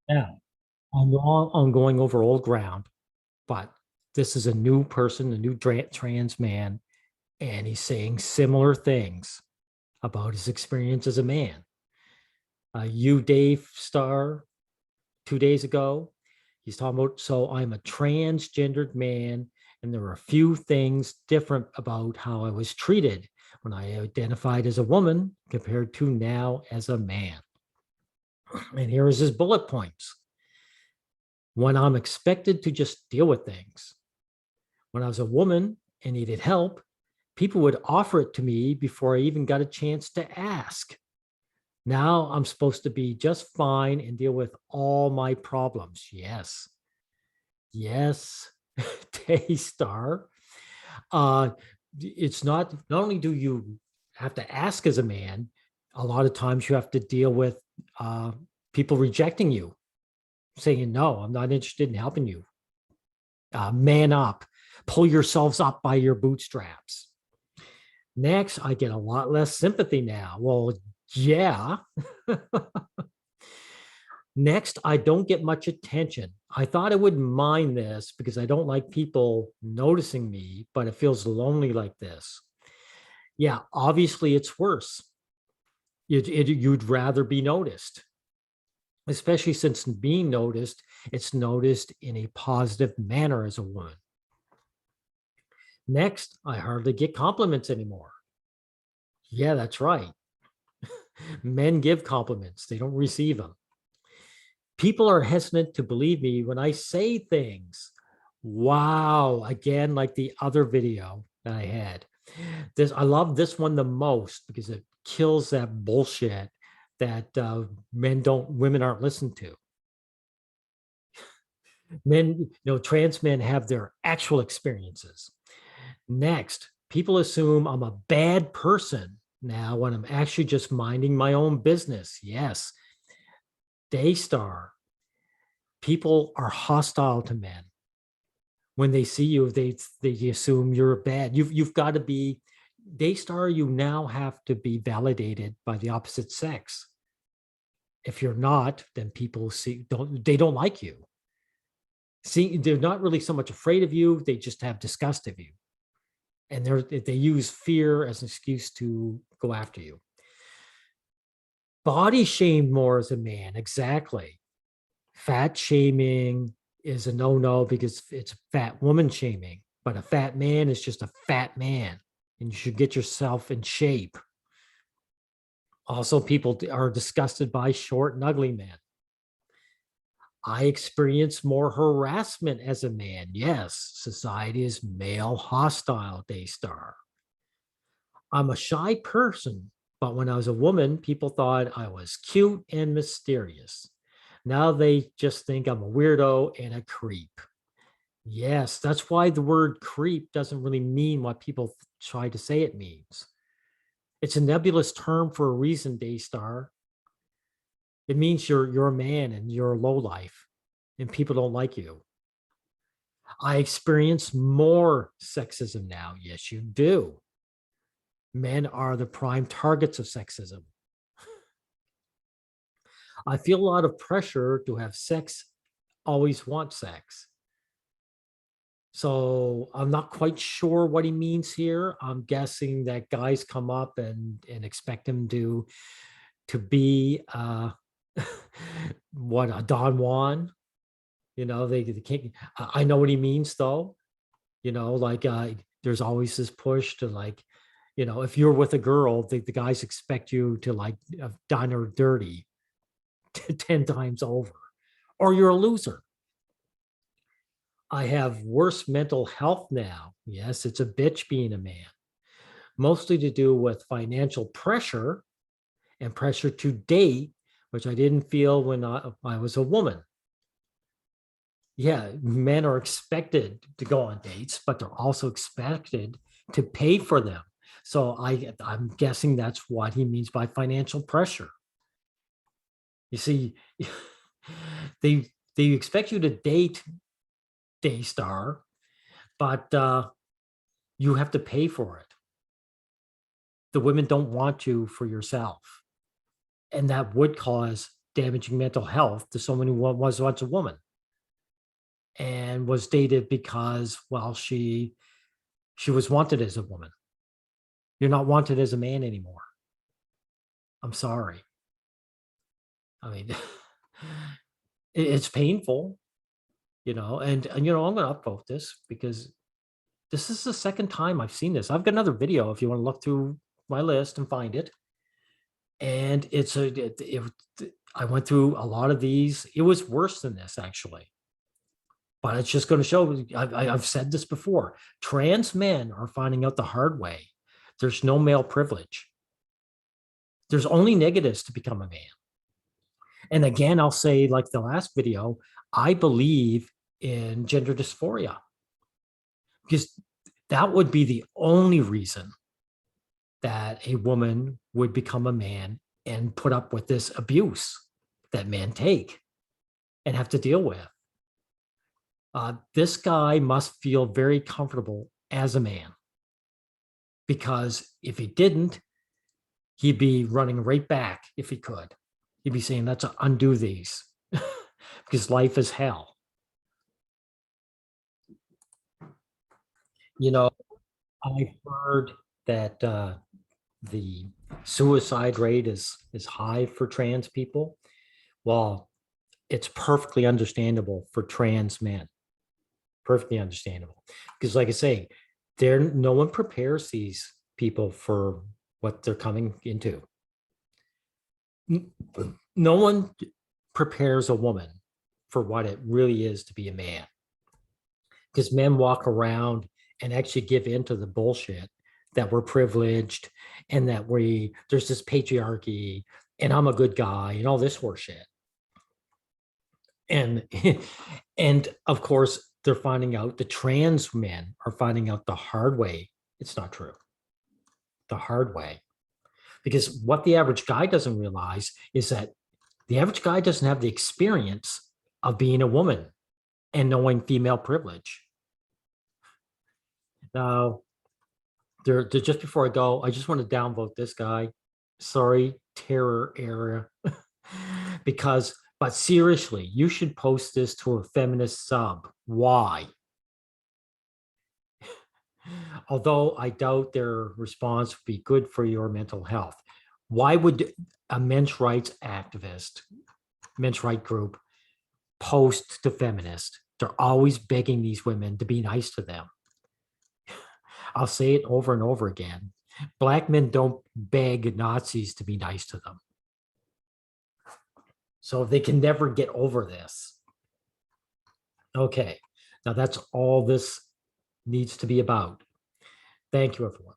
Yeah, I'm going over old ground, but this is a new person, a new trans man, and he's saying similar things about his experience as a man. You, Dave Star, 2 days ago, he's talking about, so I'm a transgendered man, and there are a few things different about how I was treated when I identified as a woman compared to now as a man. And here is his bullet points. When I'm expected to just deal with things. When I was a woman and needed help, people would offer it to me before I even got a chance to ask. Now I'm supposed to be just fine and deal with all my problems. Yes. Yes. Daystar. Uh, it's not only do you have to ask as a man, a lot of times you have to deal with people rejecting you, saying, no, I'm not interested in helping you. Man up, pull yourselves up by your bootstraps. Next, I get a lot less sympathy now. Well, yeah. Next, I don't get much attention. I thought I wouldn't mind this because I don't like people noticing me, but it feels lonely like this. Yeah, obviously it's worse. You'd rather be noticed, especially since being noticed, it's noticed in a positive manner as a woman. Next, I hardly get compliments anymore. Yeah, that's right. Men give compliments, they don't receive them. People are hesitant to believe me when I say things. Wow. Again, like the other video that I had. I love this one the most because it kills that bullshit that women aren't listened to. Men, trans men have their actual experiences. Next, people assume I'm a bad person now when I'm actually just minding my own business. Yes, Daystar, people are hostile to men. When they see you, they assume you're bad. You've got to be Daystar. You now have to be validated by the opposite sex. If you're not, then people don't like you. See, they're not really so much afraid of you; they just have disgust of you, and they use fear as an excuse to go after you. Body shamed more as a man, exactly. Fat shaming is a no-no because it's fat woman shaming, but a fat man is just a fat man, and you should get yourself in shape. Also, people are disgusted by short and ugly men. I experience more harassment as a man. Yes, society is male hostile, Daystar. I'm a shy person, but when I was a woman, people thought I was cute and mysterious. Now they just think I'm a weirdo and a creep. Yes, that's why the word creep doesn't really mean what people try to say it means. It's a nebulous term for a reason, Daystar. It means you're a man and you're a low life and people don't like you. I experience more sexism now. Yes, you do. Men are the prime targets of sexism. I feel a lot of pressure to have sex, always want sex. So I'm not quite sure what he means here. I'm guessing that guys come up and expect him to be what a Don Juan. They can't. I know what he means though. Like there's always this push to like, if you're with a girl, the guys expect you to like done her dirty 10 times over, or you're a loser. I have worse mental health now. Yes, it's a bitch being a man, mostly to do with financial pressure and pressure to date, which I didn't feel when I was a woman. Yeah, men are expected to go on dates, but they're also expected to pay for them. So I'm guessing that's what he means by financial pressure. You see, they expect you to date Daystar, but you have to pay for it. The women don't want you for yourself, and that would cause damaging mental health to someone who was once a woman and was dated because, well, she was wanted as a woman. You're not wanted as a man anymore. I'm sorry. I mean, it's painful, and I'm going to upvote this because this is the second time I've seen this. I've got another video if you want to look through my list and find it. And I went through a lot of these. It was worse than this, actually. But it's just going to show, I've said this before, trans men are finding out the hard way. There's no male privilege. There's only negatives to become a man. And again, I'll say, like the last video, I believe in gender dysphoria, because that would be the only reason that a woman would become a man and put up with this abuse that men take and have to deal with. This guy must feel very comfortable as a man, because if he didn't, he'd be running right back if he could. He'd be saying, let's undo these because life is hell. I've heard that the suicide rate is high for trans people. Well, it's perfectly understandable for trans men. Perfectly understandable. Because like I say, no one prepares these people for what they're coming into. No one prepares a woman for what it really is to be a man. Because men walk around and actually give into the bullshit that we're privileged and that there's this patriarchy and I'm a good guy and all this horseshit. And and of course, they're finding out, the trans men are finding out the hard way. It's not true. The hard way. Because what the average guy doesn't realize is that the average guy doesn't have the experience of being a woman and knowing female privilege. Now, just before I go, I just want to downvote this guy. Sorry, terror era. But seriously, you should post this to a feminist sub. Why? Although I doubt their response would be good for your mental health. Why would a men's rights activist, men's rights group, post to feminists? They're always begging these women to be nice to them. I'll say it over and over again. Black men don't beg Nazis to be nice to them. So they can never get over this. Okay, now that's all this needs to be about. Thank you, everyone.